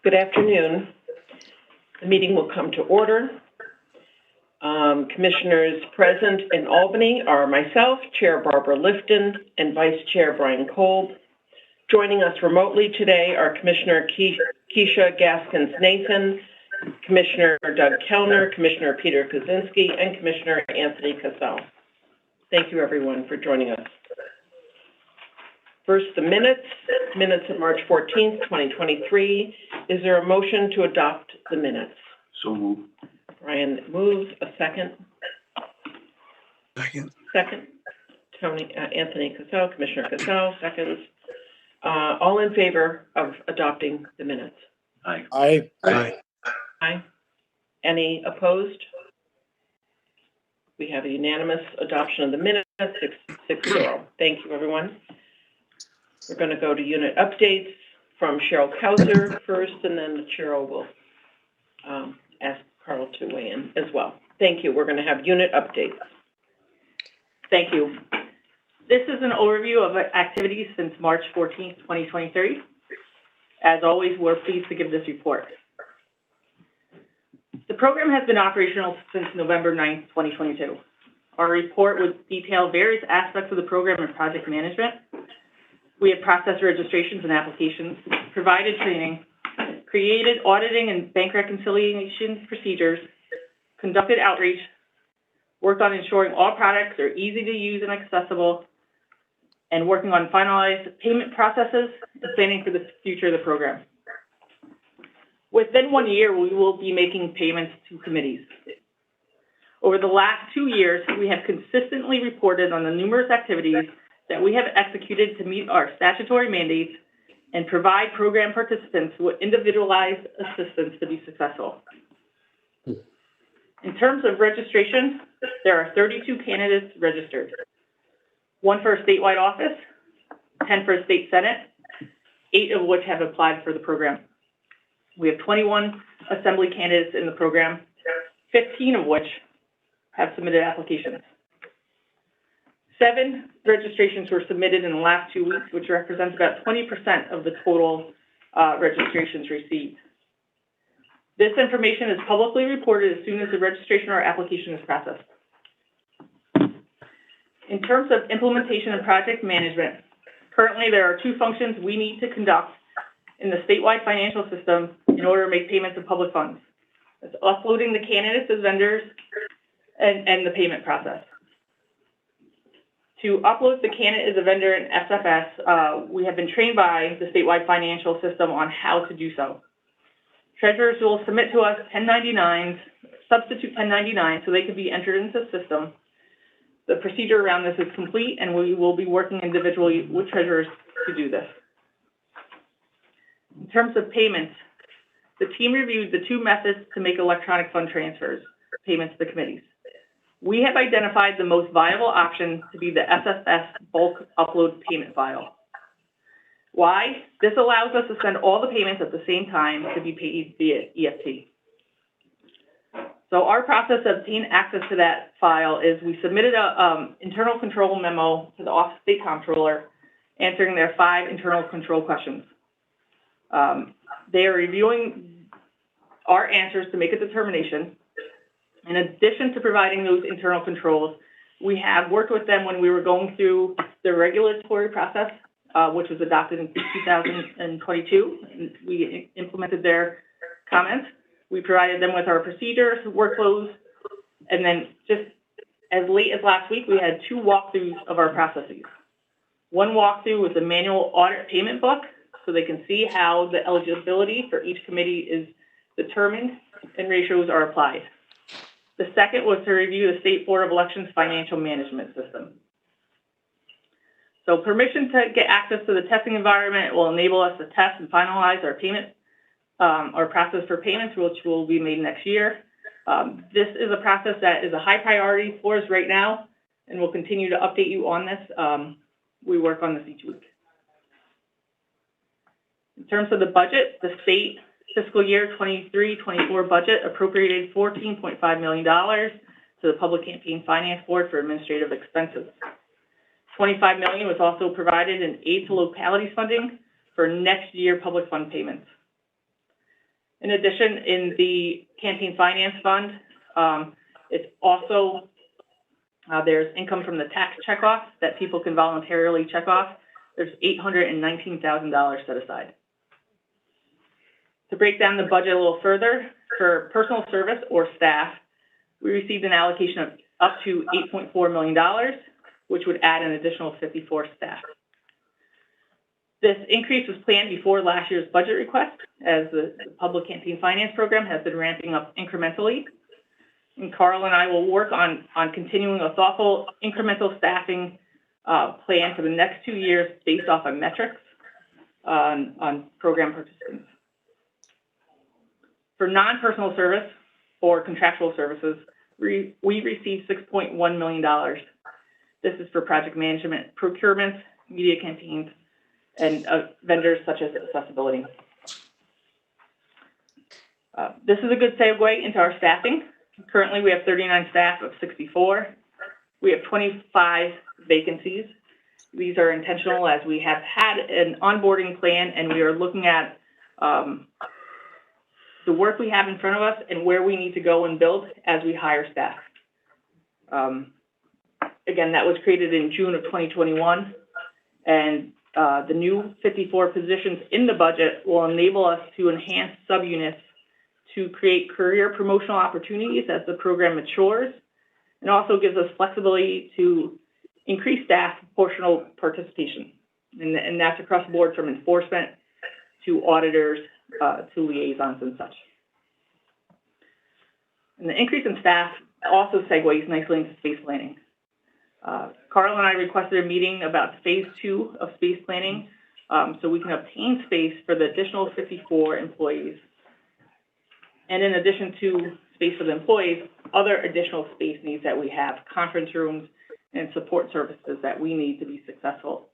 Good afternoon. The meeting will come to order. Commissioners present in Albany are myself, Chair Barbara Lifton, and Vice Chair Brian Kolb. Joining us remotely today are Commissioner Keisha Gaskins-Nathan, Commissioner Doug Kellner, Commissioner Peter Kaczynski, and Commissioner Anthony Cassell. Thank you, everyone, for joining us. First, the minutes of March 14th, 2023. Is there a motion to adopt the minutes? So moved. Brian moves. A second? Second. Second. Anthony Cassell, Commissioner Cassell, seconds. All in favor of adopting the minutes? Aye. Aye. Aye. Aye. Any opposed? We have a unanimous adoption of the minutes, 6-0. Thank you, everyone. We're going to go to unit updates from Cheryl Kauser first, and then Cheryl will ask Carl to weigh in as well. Thank you. We're going to have unit updates. Thank you. This is an overview of activities since March 14th, 2023. As always, we're pleased to give this report. The program has been operational since November 9th, 2022. Our report would detail various aspects of the program and project management. We have processed registrations and applications, provided training, created auditing and bank reconciliation procedures, conducted outreach, worked on ensuring all products are easy to use and accessible, and working on finalized payment processes and planning for the future of the program. Within 1 year, we will be making payments to committees. Over the last 2 years, we have consistently reported on the numerous activities that we have executed to meet our statutory mandates and provide program participants with individualized assistance to be successful. In terms of registration, there are 32 candidates registered, 1 for a statewide office, 10 for a state senate, 8 of which have applied for the program. We have 21 assembly candidates in the program, 15 of which have submitted applications. 7 registrations were submitted in the last 2 weeks, which represents about 20% of the total registrations received. This information is publicly reported as soon as the registration or application is processed. In terms of implementation and project management, currently there are 2 functions we need to conduct in the statewide financial system in order to make payments of public funds. That's uploading the candidates as vendors and the payment process. To upload the candidate as a vendor in SFS, we have been trained by the statewide financial system on how to do so. Treasurers will submit to us 1099s, substitute 1099, so they can be entered into the system. The procedure around this is complete, and we will be working individually with treasurers to do this. In terms of payments, the team reviewed the 2 methods to make electronic fund transfers, payments to the committees. We have identified the most viable option to be the SFS bulk upload payment file. Why? This allows us to send all the payments at the same time to be paid via EFT. So our process to obtain access to that file is we submitted an internal control memo to the Office of State Comptroller answering their 5 internal control questions. They are reviewing our answers to make a determination. In addition to providing those internal controls, we have worked with them when we were going through the regulatory process, which was adopted in 2022. And we implemented their comments. We provided them with our procedures, workflows, and then just as late as last week, we had 2 walkthroughs of our processes. One walkthrough was a manual audit payment book, so they can see how the eligibility for each committee is determined and ratios are applied. The second was to review the State Board of Elections financial management system. So permission to get access to the testing environment will enable us to test and finalize our payment, our process for payments, which will be made next year. This is a process that is a high priority for us right now, and we'll continue to update you on this. We work on this each week. In terms of the budget, the state fiscal year 23-24 budget appropriated $14.5 million to the Public Campaign Finance Board for administrative expenses. $25 million was also provided in aid to localities funding for next year public fund payments. In addition, in the Canteen Finance Fund, it's also, there's income from the tax checkoff that people can voluntarily check off. There's $819,000 set aside. To break down the budget a little further, for personal service or staff, we received an allocation of up to $8.4 million, which would add an additional 54 staff. This increase was planned before last year's budget request, as the public canteen finance program has been ramping up incrementally. And Carl and I will work on continuing a thoughtful incremental staffing plan for the next 2 years based off of metrics on program participants. For non-personal service or contractual services, we received $6.1 million. This is for project management, procurement, media canteens, and vendors such as accessibility. This is a good segue into our staffing. Currently, we have 39 staff of 64. We have 25 vacancies. These are intentional as we have had an onboarding plan and we are looking at the work we have in front of us and where we need to go and build as we hire staff. Again, that was created in June of 2021, and the new 54 positions in the budget will enable us to enhance subunits to create career promotional opportunities as the program matures, and also gives us flexibility to increase staff proportional participation. And that's across the board from enforcement to auditors to liaisons and such. And the increase in staff also segues nicely into space planning. Carl and I requested a meeting about phase 2 of space planning so we can obtain space for the additional 54 employees. And in addition to space for the employees, other additional space needs that we have, conference rooms and support services that we need to be successful.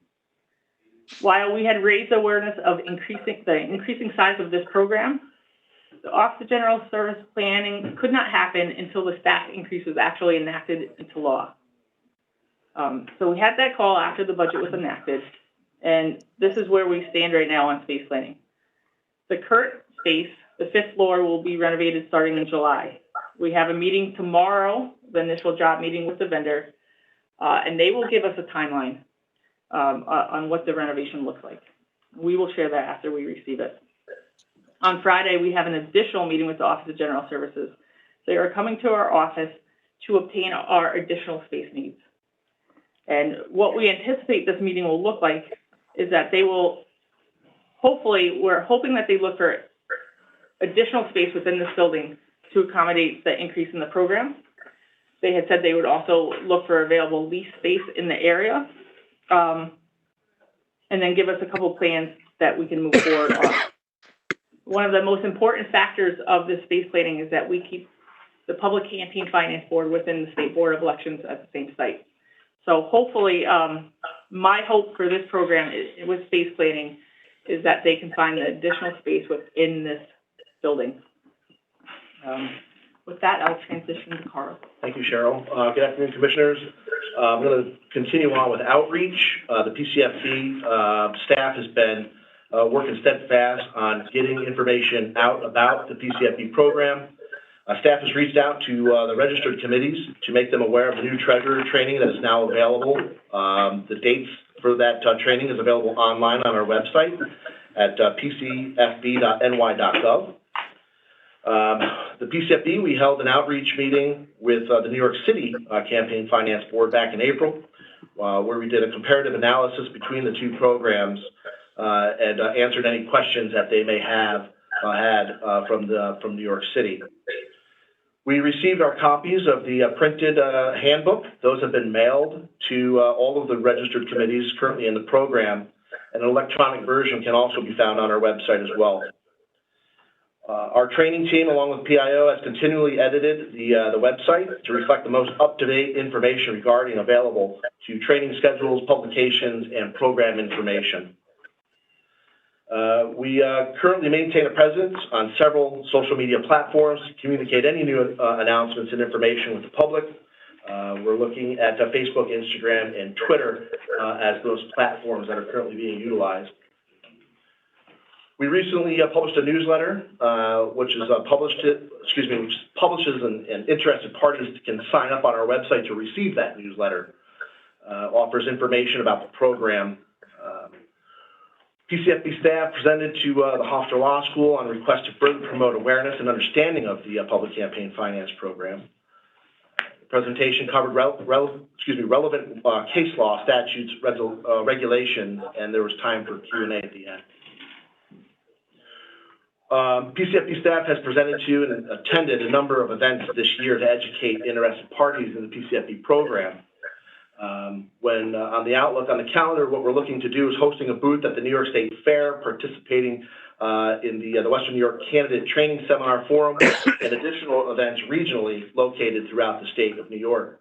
While we had raised awareness of the increasing size of this program, the Office of General Service planning could not happen until the staff increase was actually enacted into law. So we had that call after the budget was enacted, and this is where we stand right now on space planning. The current space, the 5th floor, will be renovated starting in July. We have a meeting tomorrow, the initial job meeting with the vendor, and they will give us a timeline on what the renovation looks like. We will share that after we receive it. On Friday, we have an additional meeting with the Office of General Services. They are coming to our office to obtain our additional space needs. And what we anticipate this meeting will look like is that they will, hopefully, we're hoping that they look for additional space within this building to accommodate the increase in the program. They had said they would also look for available lease space in the area, and then give us a couple plans that we can move forward on. One of the most important factors of this space planning is that we keep the Public Canteen Finance Board within the State Board of Elections at the same site. So hopefully, my hope for this program with space planning is that they can find the additional space within this building. With that, I'll transition to Carl. Thank you, Cheryl. Good afternoon, Commissioners. I'm going to continue on with outreach. The PCFB staff has been working steadfast on getting information out about the PCFB program. Staff has reached out to the registered committees to make them aware of the new treasurer training that is now available. The dates for that training is available online on our website at pcfb.ny.gov. The PCFB, we held an outreach meeting with the New York City Campaign Finance Board back in April, where we did a comparative analysis between the two programs and answered any questions that they may have had from New York City. We received our copies of the printed handbook. Those have been mailed to all of the registered committees currently in the program, and an electronic version can also be found on our website as well. Our training team, along with PIO, has continually edited the website to reflect the most up-to-date information regarding available to training schedules, publications, and program information. We currently maintain a presence on several social media platforms to communicate any new announcements and information with the public. We're looking at Facebook, Instagram, and Twitter as those platforms that are currently being utilized. We recently published a newsletter, which publishes and interested parties can sign up on our website to receive that newsletter. Offers information about the program. PCFB staff presented to the Hofstra Law School on request to further promote awareness and understanding of the public campaign finance program. The presentation covered relevant case law, statutes, regulations, and there was time for Q&A at the end. PCFB staff has presented to and attended a number of events this year to educate interested parties in the PCFB program. On the outlook on the calendar, what we're looking to do is hosting a booth at the New York State Fair, participating in the Western New York Candidate Training Seminar Forum, and additional events regionally located throughout the state of New York.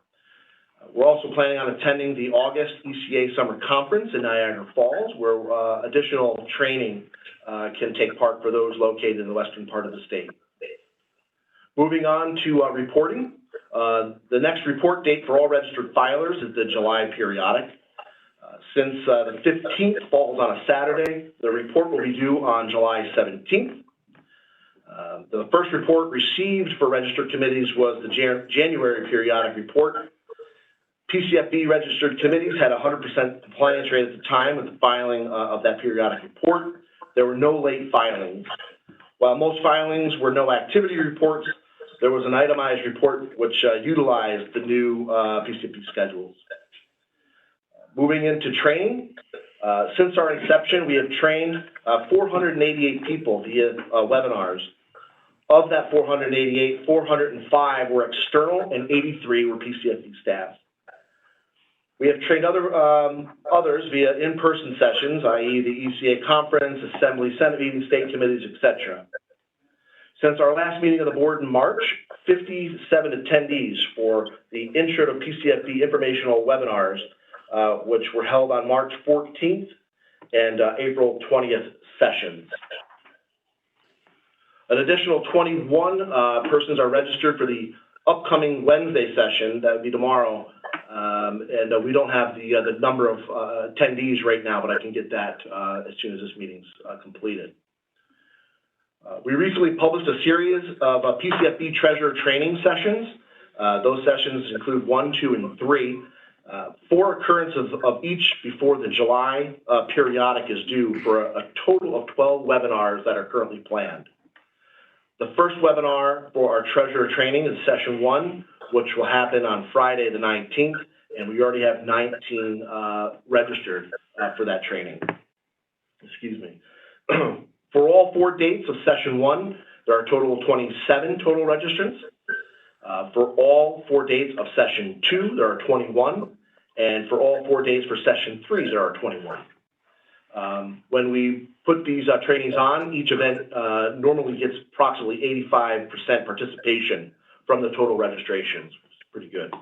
We're also planning on attending the August ECA Summer Conference in Niagara Falls, where additional training can take part for those located in the western part of the state. Moving on to reporting. The next report date for all registered filers is the July periodic. Since the 15th falls on a Saturday, the report will be due on July 17th. The first report received for registered committees was the January periodic report. PCFB registered committees had a 100% compliance rate at the time of the filing of that periodic report. There were no late filings. While most filings were no activity reports, there was an itemized report which utilized the new PCFB schedules. Moving into training, since our inception, we have trained 488 people via webinars. Of that 488, 405 were external and 83 were PCFB staff. We have trained others via in-person sessions, i.e. the ECA conference, assembly, Senate meetings, state committees, etc. Since our last meeting of the board in March, 57 attendees for the Intro to PCFB informational webinars, which were held on March 14th and April 20th sessions. An additional 21 persons are registered for the upcoming Wednesday session. That would be tomorrow. And we don't have the number of attendees right now, but I can get that as soon as this meeting's completed. We recently published a series of PCFB Treasurer training sessions. Those sessions include 1, 2, and 3. 4 occurrences of each before the July periodic is due for a total of 12 webinars that are currently planned. The first webinar for our Treasurer training is session 1, which will happen on Friday the 19th, and we already have 19 registered for that training. Excuse me. For all 4 dates of session 1, there are a total of 27 total registrants. For all 4 dates of session 2, there are 21, and for all 4 days for session 3, there are 21. When we put these trainings on, each event normally gets approximately 85% participation from the total registrations, which is pretty good.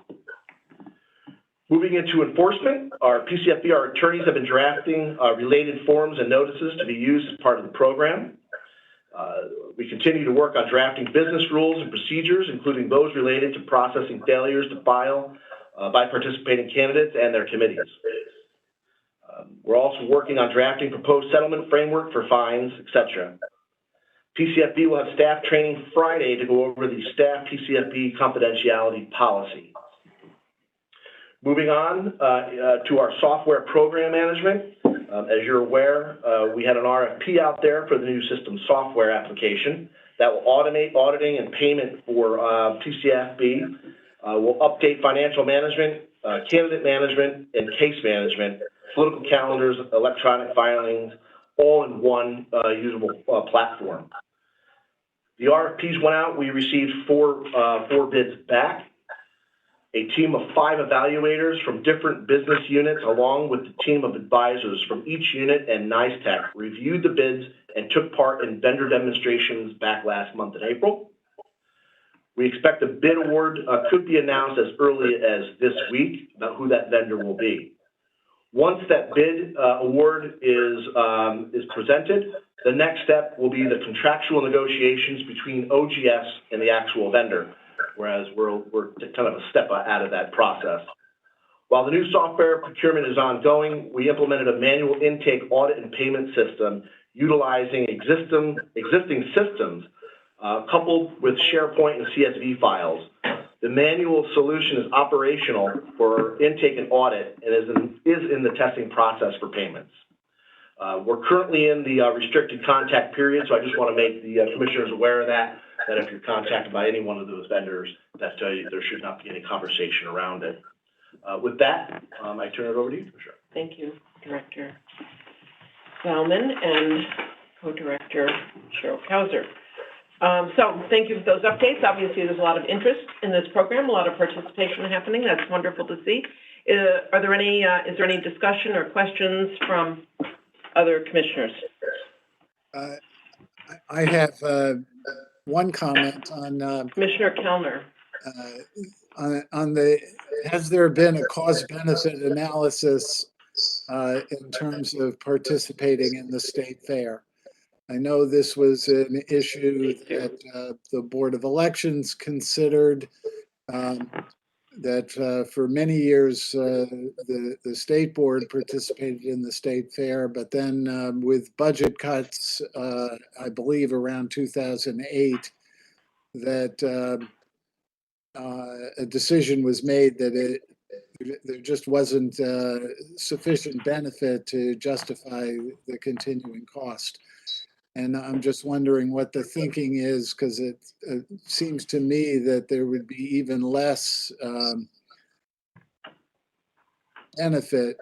Moving into enforcement, our PCFB, our attorneys have been drafting related forms and notices to be used as part of the program. We continue to work on drafting business rules and procedures, including those related to processing failures to file by participating candidates and their committees. We're also working on drafting proposed settlement framework for fines, etc. PCFB will have staff training Friday to go over the staff PCFB confidentiality policy. Moving on to our software program management. As you're aware, we had an RFP out there for the new system software application that will automate auditing and payment for PCFB. Will update financial management, candidate management, and case management, political calendars, electronic filings, all in one usable platform. The RFPs went out. We received four bids back. A team of 5 evaluators from different business units, along with the team of advisors from each unit and NISTEC, reviewed the bids and took part in vendor demonstrations back last month in April. We expect a bid award could be announced as early as this week about who that vendor will be. Once that bid award is presented, the next step will be the contractual negotiations between OGS and the actual vendor, whereas we're kind of a step out of that process. While the new software procurement is ongoing, we implemented a manual intake audit and payment system utilizing existing systems coupled with SharePoint and CSV files. The manual solution is operational for intake and audit and is in the testing process for payments. We're currently in the restricted contact period, so I just want to make the commissioners aware of that if you're contacted by any one of those vendors, there should not be any conversation around it. With that, I turn it over to you, Commissioner. Thank you, Director Bauman and Co-Director Cheryl Kauser. So thank you for those updates. Obviously, there's a lot of interest in this program, a lot of participation happening. That's wonderful to see. Is there any discussion or questions from other commissioners? I have one comment on Commissioner Kellner. Has there been a cost-benefit analysis in terms of participating in the state fair? I know this was an issue that the Board of Elections considered, that for many years the state board participated in the state fair, but then with budget cuts, I believe around 2008, that a decision was made that there just wasn't sufficient benefit to justify the continuing cost. And I'm just wondering what the thinking is, because it seems to me that there would be even less benefit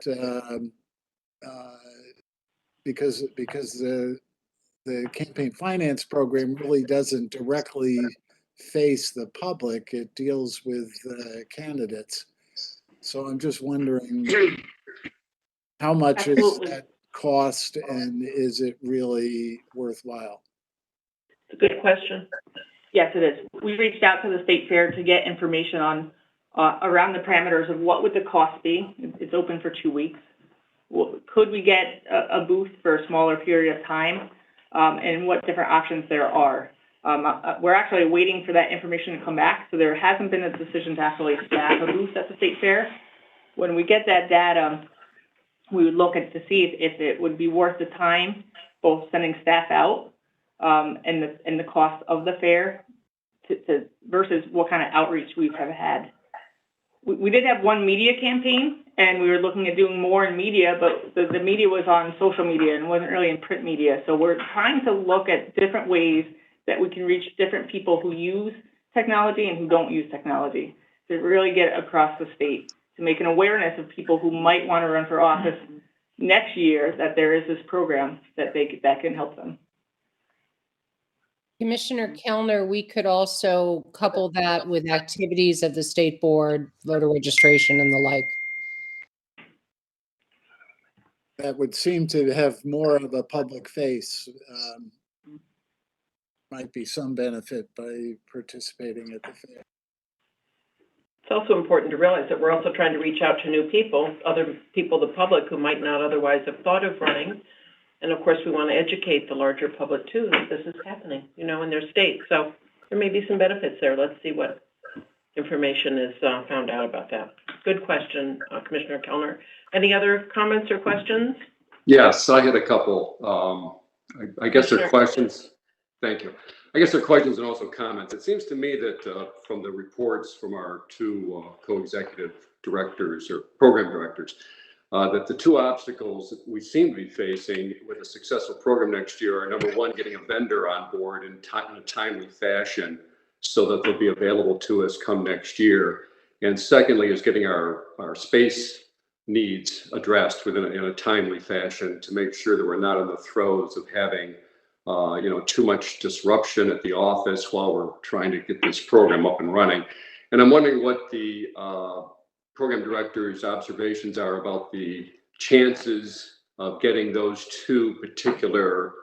because the campaign finance program really doesn't directly face the public. It deals with candidates. So I'm just wondering how much is that cost, and is it really worthwhile? It's a good question. Yes, it is. We reached out to the state fair to get information on around the parameters of what would the cost be. It's open for 2 weeks. Could we get a booth for a smaller period of time, and what different options there are. We're actually waiting for that information to come back, so there hasn't been a decision to actually staff a booth at the state fair. When we get that data, we would look at to see if it would be worth the time, both sending staff out and the cost of the fair to versus what kind of outreach we have had. We did have one media campaign, and we were looking at doing more in media, but the media was on social media and wasn't really in print media. So we're trying to look at different ways that we can reach different people who use technology and who don't use technology to really get across the state, to make an awareness of people who might want to run for office next year that there is this program that can help them. Commissioner Kellner, we could also couple that with activities of the state board, voter registration and the like. That would seem to have more of a public face. Might be some benefit by participating at the fair. It's also important to realize that we're also trying to reach out to new people, other people, the public, who might not otherwise have thought of running. And of course, we want to educate the larger public too that this is happening, in their state. So there may be some benefits there. Let's see what information is found out about that. Good question, Commissioner Kellner. Any other comments or questions? Yes, I had a couple. I guess they're questions. Thank you. I guess they're questions and also comments. It seems to me that from the reports from our two co-executive directors or program directors, that the two obstacles that we seem to be facing with a successful program next year are, number one, getting a vendor on board in a timely fashion so that they'll be available to us come next year. And secondly is getting our space needs addressed in a timely fashion to make sure that we're not in the throes of having too much disruption at the office while we're trying to get this program up and running. And I'm wondering what the program director's observations are about the chances of getting those two particular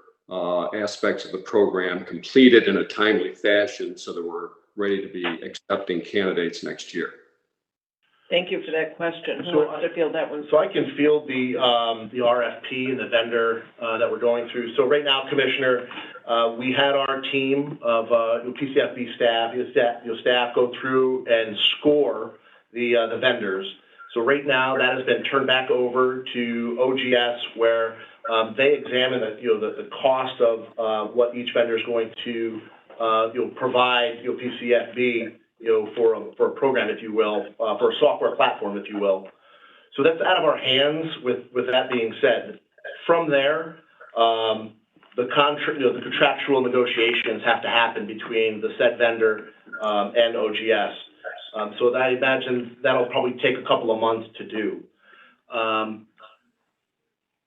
aspects of the program completed in a timely fashion so that we're ready to be accepting candidates next year. Thank you for that question. Who wants to field that one? So I can field the RFP and the vendor that we're going through. So right now, Commissioner, we had our team of PCFB staff, staff go through and score the vendors. So right now, that has been turned back over to OGS, where they examine the cost of what each vendor is going to provide PCFB for a program, if you will, for a software platform, if you will. So that's out of our hands. With that being said, from there, the contractual negotiations have to happen between the said vendor and OGS. So I imagine that'll probably take a couple of months to do.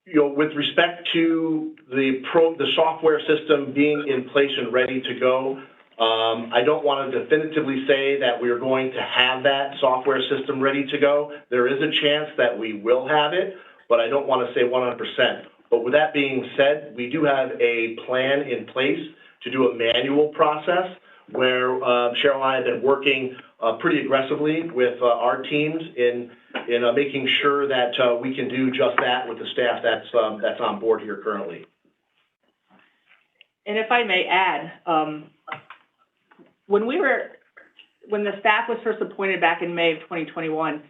With respect to the software system being in place and ready to go, I don't want to definitively say that we're going to have that software system ready to go. There is a chance that we will have it, but I don't want to say 100%. But with that being said, we do have a plan in place to do a manual process where Cheryl and I have been working pretty aggressively with our teams in making sure that we can do just that with the staff that's on board here currently. And if I may add, when the staff was first appointed back in May of 2021,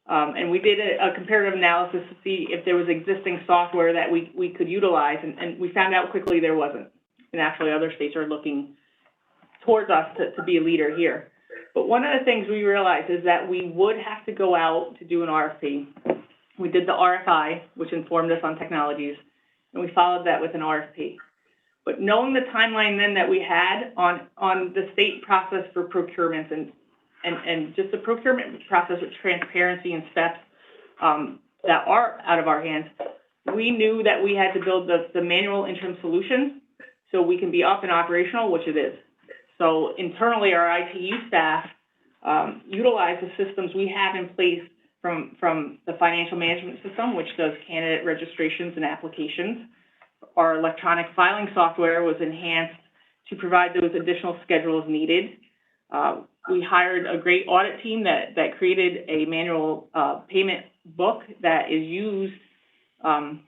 and we did a comparative analysis to see if there was existing software that we could utilize, and we found out quickly there wasn't. And actually other states are looking towards us to be a leader here. But one of the things we realized is that we would have to go out to do an RFP. We did the RFI, which informed us on technologies, and we followed that with an RFP. But knowing the timeline then that we had on the state process for procurements and just the procurement process with transparency and steps that are out of our hands, we knew that we had to build the manual interim solution so we can be up and operational, which it is. So internally, our ITU staff utilize the systems we have in place from the financial management system, which does candidate registrations and applications. Our electronic filing software was enhanced to provide those additional schedules needed. We hired a great audit team that created a manual payment book that is used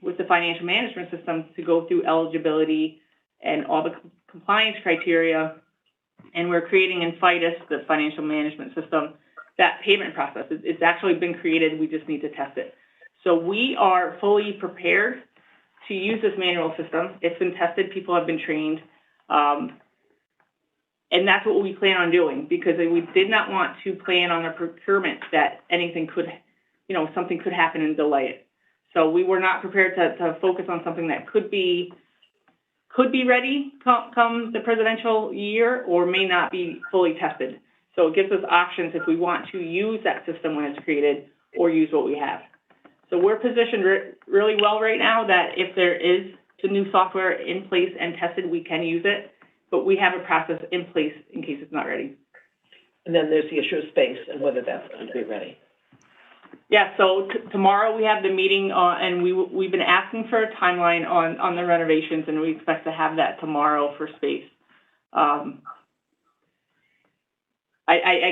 with the financial management system to go through eligibility and all the compliance criteria. And we're creating in FIDUS, the financial management system, that payment process. It's actually been created. We just need to test it. So we are fully prepared to use this manual system. It's been tested. People have been trained. And that's what we plan on doing, because we did not want to plan on a procurement that anything could, something could happen and delay it. So we were not prepared to focus on something that could be ready come the presidential year or may not be fully tested. So it gives us options if we want to use that system when it's created or use what we have. So we're positioned really well right now that if there is the new software in place and tested, we can use it, but we have a process in place in case it's not ready. And then there's the issue of space and whether that's going to be ready. Yeah, so tomorrow we have the meeting and we've been asking for a timeline on the renovations, and we expect to have that tomorrow for space. I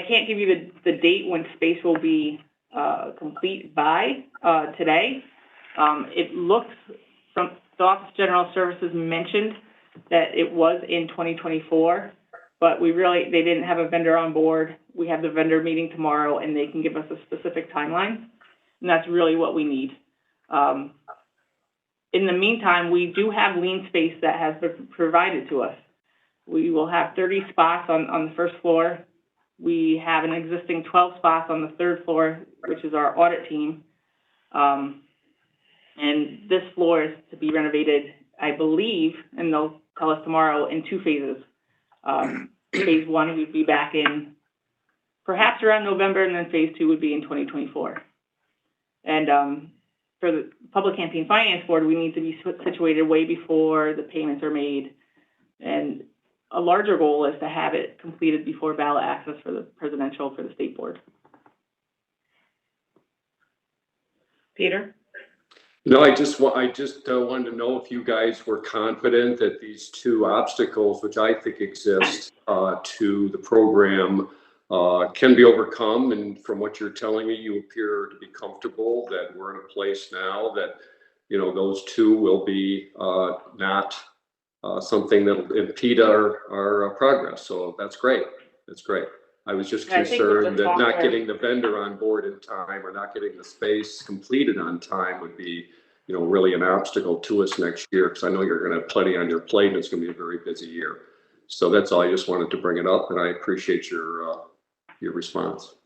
can't give you the date when space will be complete by today. It looks from the Office of General Services mentioned that it was in 2024, but they didn't have a vendor on board. We have the vendor meeting tomorrow, and they can give us a specific timeline, and that's really what we need. In the meantime, we do have lean space that has been provided to us. We will have 30 spots on the first floor. We have an existing 12 spots on the third floor, which is our audit team. And this floor is to be renovated, I believe, and they'll tell us tomorrow, in 2 phases. Phase 1 would be back in perhaps around November, and then phase 2 would be in 2024. And for the Public Campaign Finance Board, we need to be situated way before the payments are made. And a larger goal is to have it completed before ballot access for the presidential for the state board. Peter? No, I just wanted to know if you guys were confident that these 2 obstacles, which I think exist to the program, can be overcome. And from what you're telling me, you appear to be comfortable that we're in a place now that, those 2 will be not something that will impede our progress. So that's great. That's great. I was just I think with the concerned that not software- getting the vendor on board in time or not getting the space completed on time would be, really an obstacle to us next year, because I know you're going to have plenty on your plate and it's going to be a very busy year. So that's all. I just wanted to bring it up, and I appreciate your response.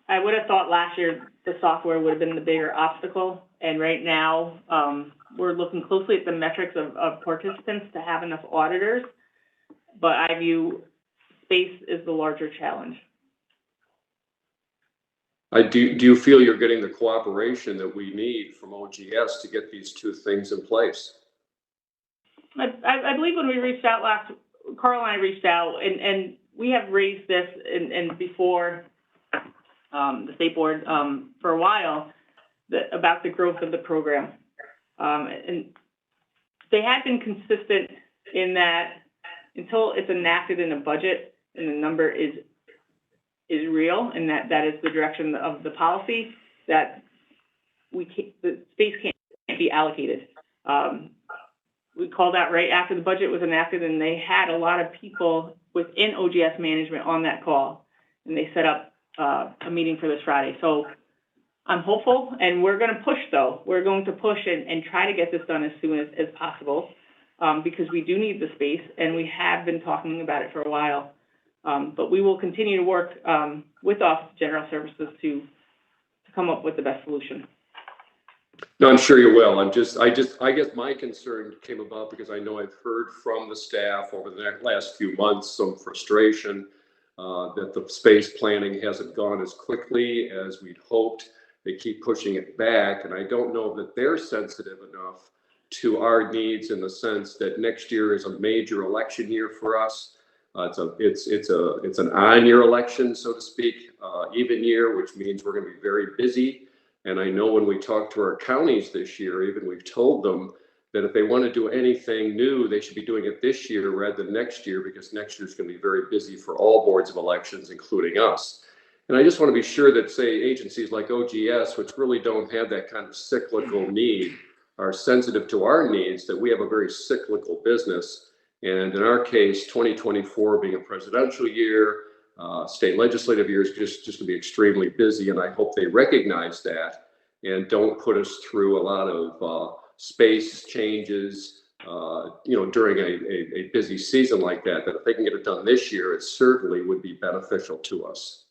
I would have thought last year the software would have been the bigger obstacle, and right now we're looking closely at the metrics of participants to have enough auditors, but I view space as the larger challenge. Do you feel you're getting the cooperation that we need from OGS to get these two things in place? I believe when we reached out Carl and I reached out, and we have raised this and before the state board for a while about the growth of the program. And they had been consistent in that until it's enacted in a budget and the number is real, and that is the direction of the policy, that the space can't be allocated. We called out right after the budget was enacted, and they had a lot of people within OGS management on that call, and they set up a meeting for this Friday. So I'm hopeful, and we're going to push, though. We're going to push and try to get this done as soon as possible, because we do need the space, and we have been talking about it for a while. But we will continue to work with Office of General Services to come up with the best solution. No, I'm sure you will. I guess my concern came about because I know I've heard from the staff over the last few months some frustration that the space planning hasn't gone as quickly as we'd hoped. They keep pushing it back, and I don't know that they're sensitive enough to our needs in the sense that next year is a major election year for us. It's an on-year election, so to speak, even year, which means we're going to be very busy. And I know when we talk to our counties this year, even we've told them that if they want to do anything new, they should be doing it this year rather than next year, because next year is going to be very busy for all boards of elections, including us. And I just want to be sure that, say, agencies like OGS, which really don't have that kind of cyclical need, are sensitive to our needs, that we have a very cyclical business. And in our case, 2024 being a presidential year, state legislative year is just going to be extremely busy, and I hope they recognize that and don't put us through a lot of space changes, during a busy season like that. That if they can get it done this year, it certainly would be beneficial to us.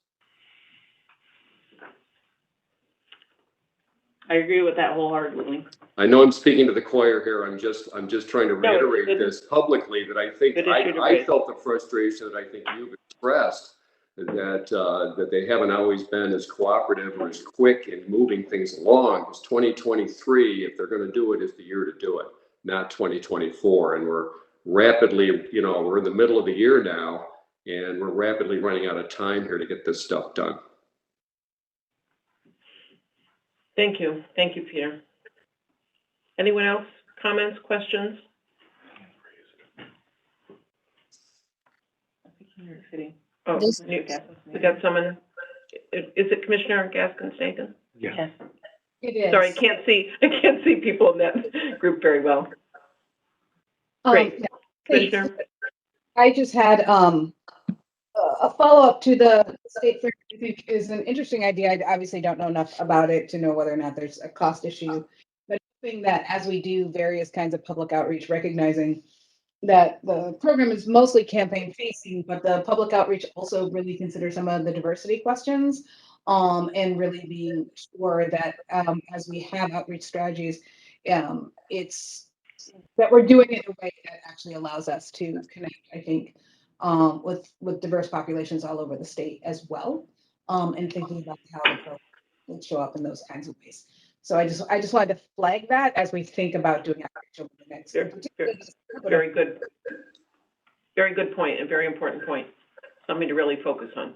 I agree with that wholeheartedly. I know I'm speaking to the choir here. I'm just trying to reiterate this publicly, that I think I felt the frustration that I think you've expressed, that they haven't always been as cooperative or as quick in moving things along. Because 2023, if they're going to do it, is the year to do it, not 2024. And we're rapidly, we're in the middle of the year now, and we're rapidly running out of time here to get this stuff done. Thank you. Thank you, Peter. Anyone else? Comments, questions? Oh, we got someone. Is it Commissioner Gaskins-Nathan? Yes. It is. Sorry, I can't see people in that group very well. Great. Yeah. Commissioner? I just had a follow-up to the state fair. I think is an interesting idea. I obviously don't know enough about it to know whether or not there's a cost issue, but hoping that as we do various kinds of public outreach, recognizing that the program is mostly campaign facing, but the public outreach also really consider some of the diversity questions, and really being sure that as we have outreach strategies, it's that we're doing it in a way that actually allows us to connect, I think, with diverse populations all over the state as well, and thinking about how the program will show up in those kinds of ways. So I just wanted to flag that as we think about doing outreach over the next. Very good. Very good point, and very important point. Something to really focus on.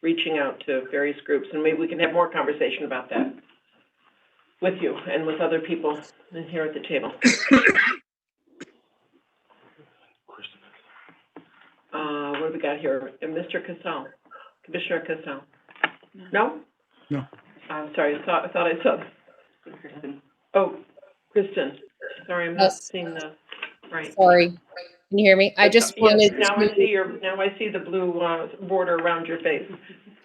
Reaching out to various groups, and maybe we can have more conversation about that with you and with other people in here at the table. What do we got here? Mr. Cassell, Commissioner Cassell. No? No. I'm sorry, I thought I saw. Kristen. Oh, Kristen. Sorry, I'm not seeing the right. Sorry. Can you hear me? I just Yes, wanted now I see to, now I see the blue border around your face.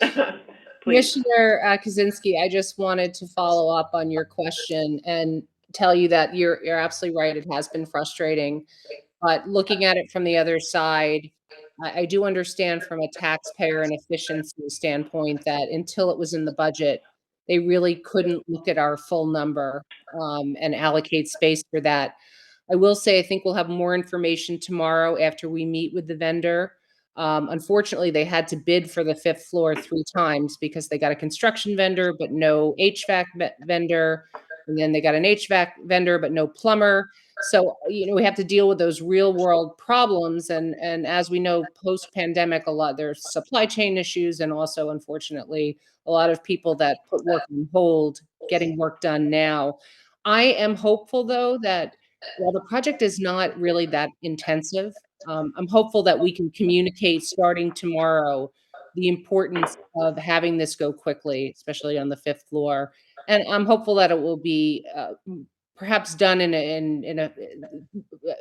Please. Commissioner Kozinski, I just wanted to follow up on your question and tell you that you're absolutely right. It has been frustrating. But looking at it from the other side, I do understand from a taxpayer and efficiency standpoint that until it was in the budget, they really couldn't look at our full number and allocate space for that. I will say, I think we'll have more information tomorrow after we meet with the vendor. Unfortunately, they had to bid for the fifth floor 3 times because they got a construction vendor, but no HVAC vendor. And then they got an HVAC vendor, but no plumber. So, we have to deal with those real world problems. And as we know, post pandemic, there's supply chain issues. And also, unfortunately, a lot of people that put work on hold, getting work done now. I am hopeful though that while the project is not really that intensive, I'm hopeful that we can communicate starting tomorrow the importance of having this go quickly, especially on the fifth floor. And I'm hopeful that it will be perhaps done in a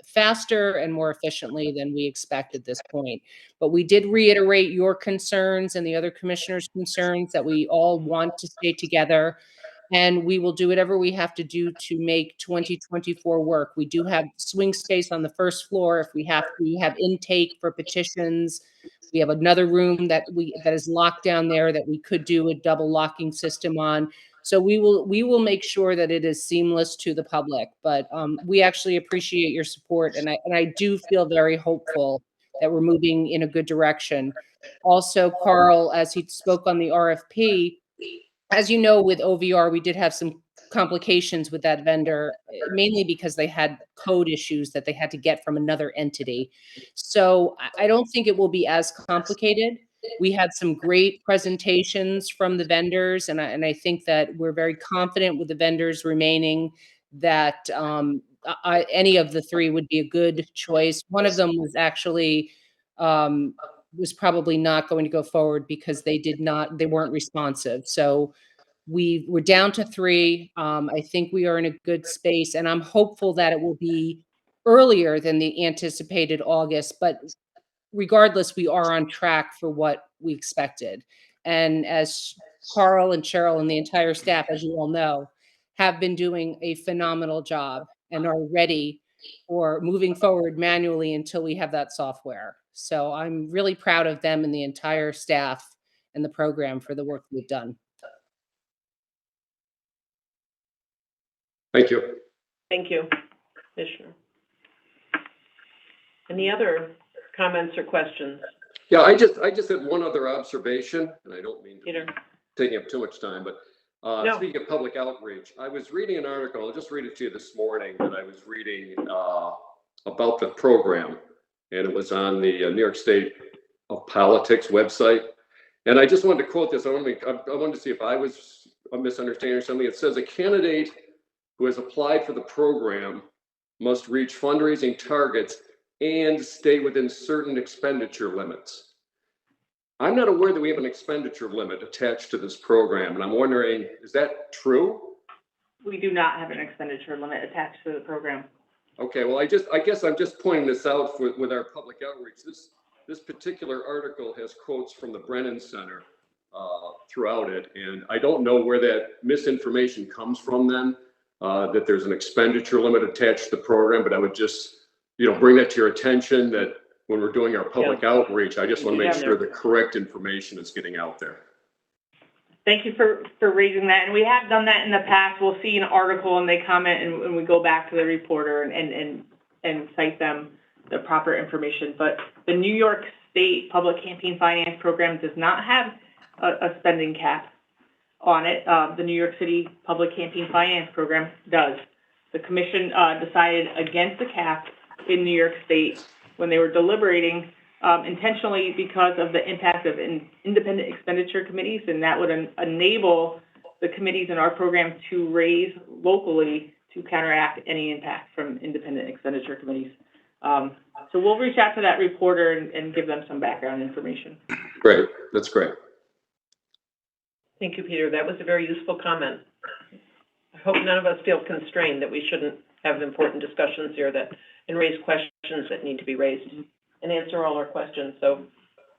faster and more efficiently than we expect at this point. But we did reiterate your concerns and the other commissioners' concerns that we all want to stay together, and we will do whatever we have to do to make 2024 work. We do have swing space on the first floor if we have to. We have intake for petitions. We have another room that is locked down there that we could do a double locking system on. So we will make sure that it is seamless to the public. But we actually appreciate your support, and I do feel very hopeful that we're moving in a good direction. Also, Carl, as he spoke on the RFP, as you know, with OVR, we did have some complications with that vendor, mainly because they had code issues that they had to get from another entity. So I don't think it will be as complicated. We had some great presentations from the vendors, and I think that we're very confident with the vendors remaining that any of the 3 would be a good choice. One of them was actually was probably not going to go forward because they weren't responsive. So we're down to 3. I think we are in a good space, and I'm hopeful that it will be earlier than the anticipated August. But regardless, we are on track for what we expected. And as Carl and Cheryl and the entire staff, as you all know, have been doing a phenomenal job and are ready for moving forward manually until we have that software. So I'm really proud of them and the entire staff and the program for the work we've done. Thank you. Thank you, Commissioner. Any other comments or questions? Yeah, I just had one other observation, and I don't mean to Peter? be taking up too much time, but No. speaking of public outreach, I was reading an article, I'll just read it to you this morning, that I was reading about the program, and it was on the New York State of Politics website. And I just wanted to quote this. I wanted to see if I was misunderstanding something. It says a candidate who has applied for the program must reach fundraising targets and stay within certain expenditure limits. I'm not aware that we have an expenditure limit attached to this program, and I'm wondering, is that true? We do not have an expenditure limit attached to the program. Okay, well, I guess I'm just pointing this out with our public outreach. This particular article has quotes from the Brennan Center throughout it, and I don't know where that misinformation comes from then, that there's an expenditure limit attached to the program, but I would just, bring that to your attention that when we're doing our public outreach, I just want to make sure the correct information is getting out there. Thank you for raising that. And we have done that in the past. We'll see an article and they comment and we go back to the reporter and cite them the proper information. But the New York State Public Campaign Finance Program does not have a spending cap on it. The New York City Public Campaign Finance Program does. The commission decided against the cap in New York State when they were deliberating intentionally because of the impact of independent expenditure committees, and that would enable the committees in our program to raise locally to counteract any impact from independent expenditure committees. So we'll reach out to that reporter and give them some background information. Great, that's great. Thank you, Peter. That was a very useful comment. I hope none of us feel constrained that we shouldn't have important discussions here and raise questions questions that need to be raised and answer all our questions. So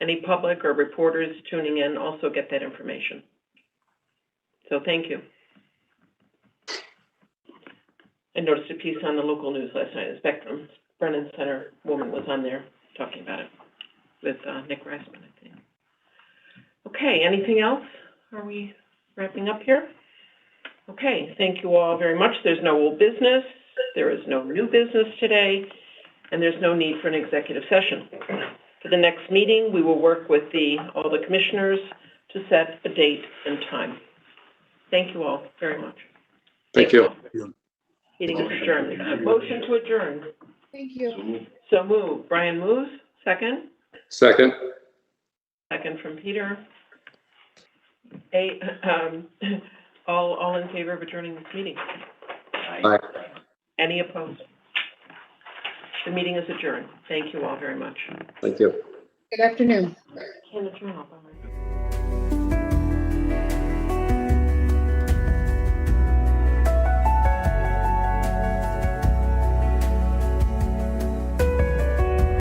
any public or reporters tuning in also get that information. So thank you. I noticed a piece on the local news last night. The Spectrum Brennan Center woman was on there talking about it with Nick Reisman, I think. Okay, anything else? Are we wrapping up here? Okay, thank you all very much. There's no old business, there is no new business today, and there's no need for an executive session. For the next meeting, we will work with all the commissioners to set a date and time. Thank you all very much. Thank you. Meeting is adjourned. Motion to adjourn. Thank you. So moved. Brian moves. Second. Second. Second from Peter. All in favor of adjourning this meeting? Aye. Any opposed? The meeting is adjourned. Thank you all very much. Thank you. Good afternoon. Can't adjourn all by myself.